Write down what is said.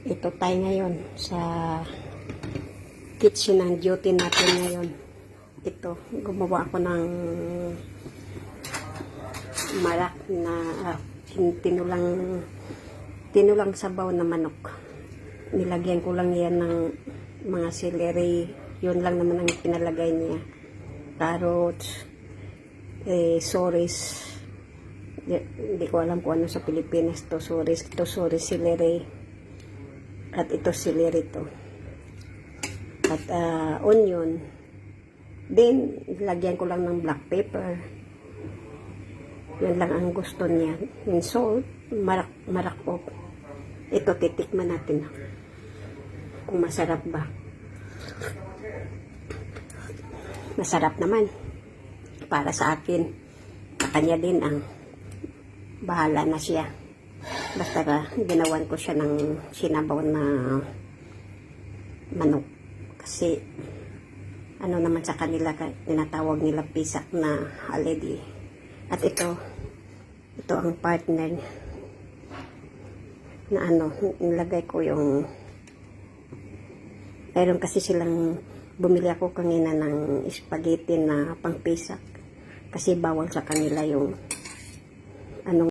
Ito tayo ngayon sa kitchen ang duty natin ngayon. Ito, gumawa ako ng marak na tinulang sabaw na manok. Nilagyan ko lang yan ng mga celery. Yun lang naman ang pinalagay niya. Carrots, soris. Hindi ko alam kung ano sa Pilipinas to, soris. Ito soris, celery. At ito celery to. At onion. Then, lagyan ko lang ng black pepper. Yan lang ang gusto niya. And salt, marak po. Ito, titikman natin. Kung masarap ba. Masarap naman. Para sa akin. Sa kanya din ang bahala na siya. Basta ginawan ko siya ng sinabaw na manok. Kasi ano naman sa kanila, tinatawag nila pisak na haledi. At ito ang partner na nilagay ko yung, mayroon kasi silang, bumili ako kanina ng spaghetti na pangpisak kasi bawal sa kanila yung